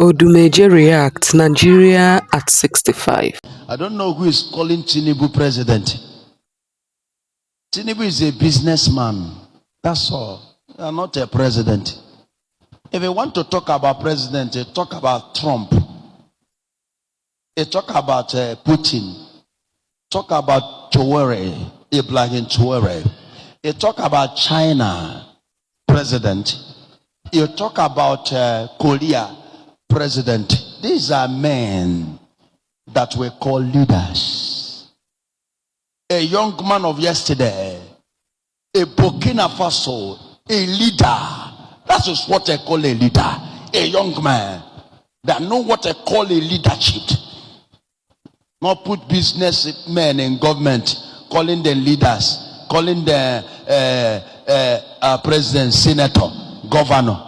Odumeje reacts, Nigeria at 65. I don't know who is calling Tinubu president. Tinubu is a businessman. That's all. You are not a president. If you want to talk about president, you talk about Trump. You talk about Putin. Talk about Chowere, Ibrahim Chowere. You talk about China president. You talk about Korea president. These are men that we call leaders. A young man of yesterday, a Burkina Faso, a leader. That is what I call a leader. A young man that know what I call a leadership. Not put businessmen in government, calling them leaders, calling them president, senator, governor.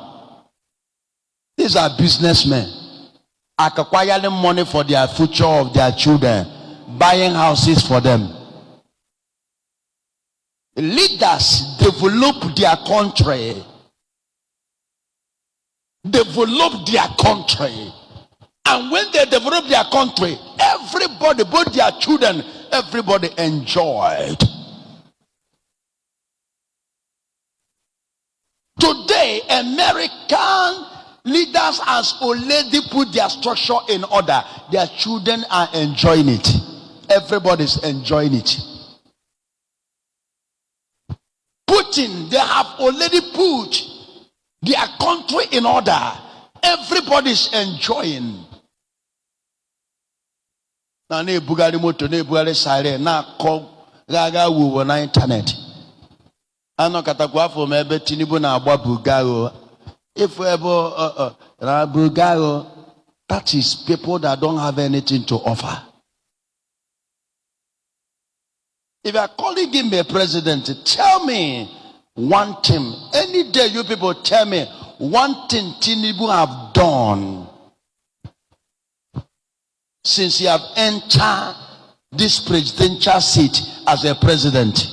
These are businessmen acquiring money for their future of their children, buying houses for them. Leaders develop their country. Develop their country. And when they develop their country, everybody, both their children, everybody enjoyed. Today, American leaders has already put their structure in order. Their children are enjoying it. Everybody's enjoying it. Putin, they have already put their country in order. Everybody's enjoying. Na ebugari moto na ebugari sare na akọ gaga wuwo na internet. Ano katakwa afọ ma ebe Tinubu na agba bugaro. If we ever bugaro, that is people that don't have anything to offer. If you are calling him a president, tell me one thing. Any day you people tell me one thing Tinubu have done since he have entered this presidential seat as a president.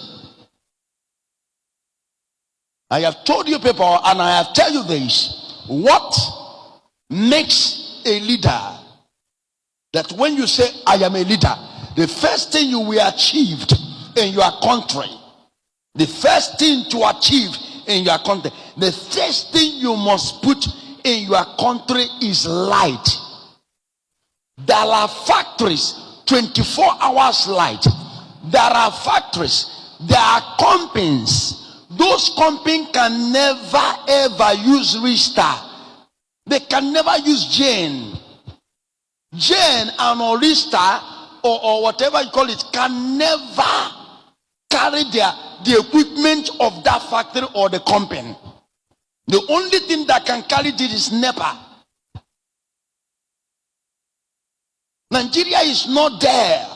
I have told you people, and I have tell you this, what makes a leader, that when you say I am a leader, the first thing you will achieve in your country, the first thing to achieve in your country, the first thing you must put in your country is light. There are factories, 24 hours light. There are factories, there are companies. Those companies can never ever use Restart. They can never use Jane. Jane and Restart or whatever you call it can never carry the equipment of that factory or the company. The only thing that can carry it is NEPA. Nigeria is not there.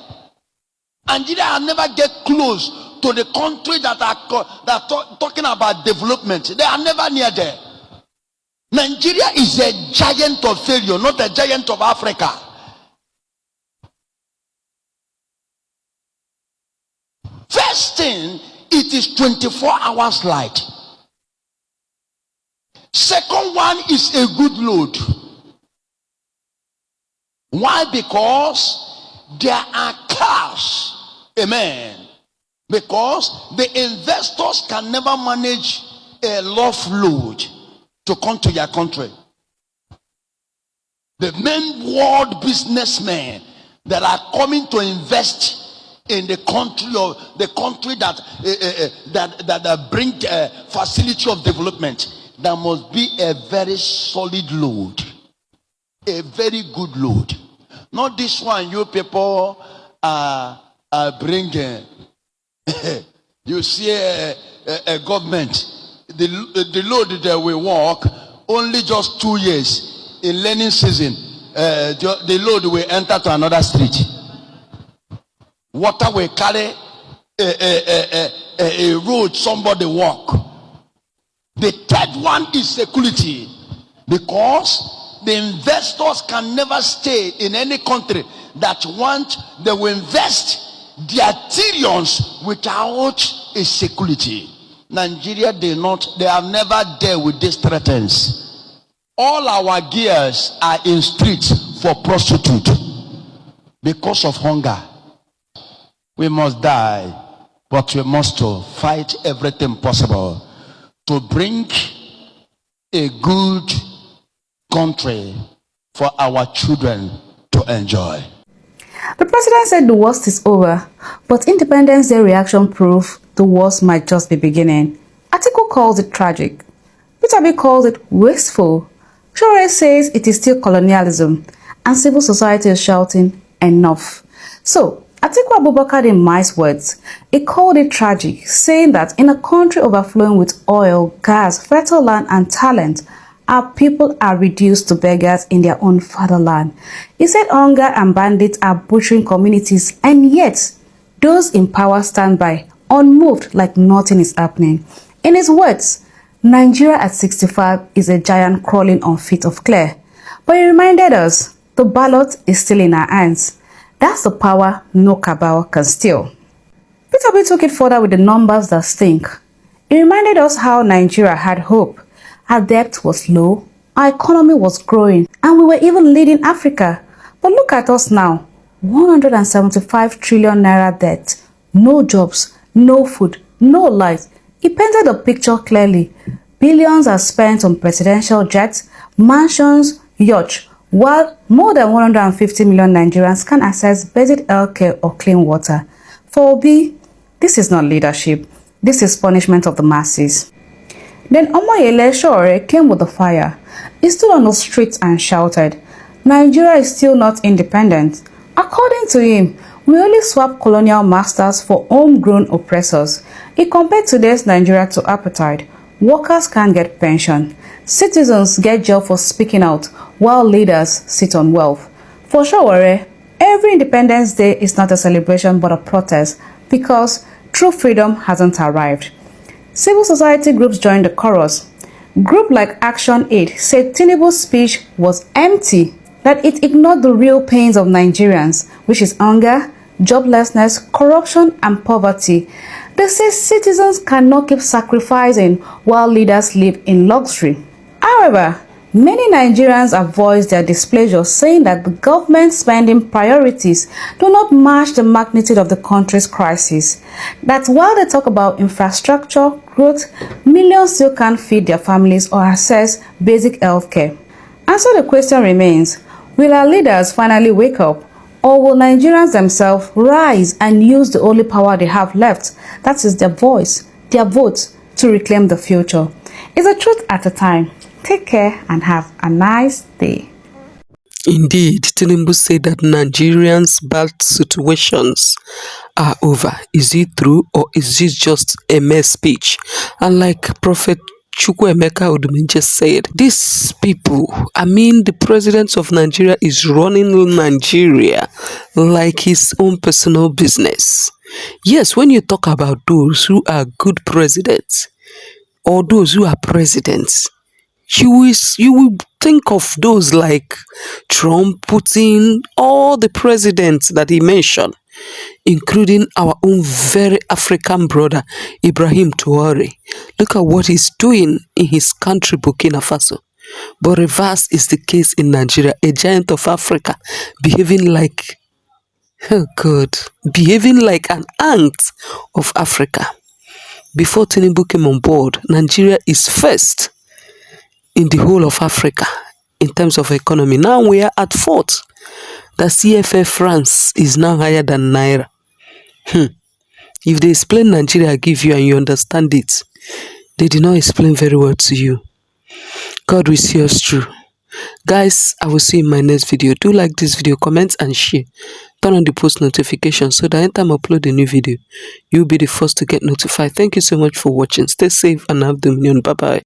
Nigeria will never get close to the country that are talking about development. They are never near there. Nigeria is a giant of failure, not a giant of Africa. First thing, it is 24 hours light. Second one is a good load. Why? Because there are cars. Amen. Because the investors can never manage a loft load to come to your country. The main world businessmen that are coming to invest in the country, or the country that bring facility of development, there must be a very solid load, a very good load. Not this one you people are bringing. You see a government, the load that we work only just 2 years in learning season. The load will enter to another street. Water will carry a road somebody walk. The third one is security, because the investors can never stay in any country that they will invest their trillions without a security. Nigeria, they have never dealt with these threats. All our gears are in streets for prostitute because of hunger. We must die, but we must to fight everything possible to bring a good country for our children to enjoy. The president said the worst is over, but Independence Day reaction proved the worst might just be beginning. Atiku calls it tragic. Peter B calls it wasteful. Shore says it is still colonialism, and civil society is shouting, enough. So, Atiku Abubakar, in Mai's words, he called it tragic, saying that in a country overflowing with oil, gas, fertile land and talent, our people are reduced to beggars in their own fatherland. He said hunger and bandits are butchering communities, and yet those in power stand by, unmoved like nothing is happening. In his words, Nigeria at 65 is a giant crawling on feet of clay. But he reminded us the ballot is still in our hands. That's the power no cabal can steal. Peter B took it further with the numbers that stink. He reminded us how Nigeria had hope. Our debt was low, our economy was growing, and we were even leading Africa. But look at us now, 175 trillion naira debt, no jobs, no food, no light. He painted the picture clearly. Billions are spent on presidential jets, mansions, yachts, while more than 150 million Nigerians can access basic healthcare or clean water. For Obi, this is not leadership. This is punishment of the masses. Then Omoyele Shore came with the fire. He stood on the streets and shouted, Nigeria is still not independent. According to him, we only swap colonial masters for homegrown oppressors. He compared today's Nigeria to apartheid. Workers can't get pension. Citizens get jail for speaking out, while leaders sit on wealth. For Shore, every Independence Day is not a celebration but a protest because true freedom hasn't arrived. Civil society groups joined the chorus. Group like Action Aid said Tinubu'S speech was empty, that it ignored the real pains of Nigerians, which is hunger, joblessness, corruption, and poverty. They say citizens cannot keep sacrificing while leaders live in luxury. However, many Nigerians have voiced their displeasure, saying that the government spending priorities do not match the magnitude of the country's crisis. That while they talk about infrastructure, growth, millions still can't feed their families or access basic health care. And so the question remains, will our leaders finally wake up? Or will Nigerians themselves rise and use the only power they have left, that is their voice, their vote, to reclaim the future? It's a truth at a time. Take care and have a nice day. Indeed, Tinubu said that Nigerians' bad situations are over. Is it true or is this just a mere speech? And like Prophet Chukwuemeka Odumeje said, these people, I mean the president of Nigeria is running Nigeria like his own personal business. Yes, when you talk about those who are good presidents or those who are presidents, you will think of those like Trump, Putin, all the presidents that he mentioned, including our own very African brother Ibrahim Traore. Look at what he's doing in his country, Burkina Faso. But reverse is the case in Nigeria, a giant of Africa behaving like, oh God, behaving like an ant of Africa. Before Tinubu came on board, Nigeria is first in the whole of Africa in terms of economy. Now we are at fourth. The CFA France is now higher than Naira. If they explain Nigeria give you and you understand it, they did not explain very well to you. God will see us through. Guys, I will see you in my next video. Do like this video, comment and share. Turn on the post notification so that anytime I upload a new video, you'll be the first to get notified. Thank you so much for watching. Stay safe and have dominion. Bye bye.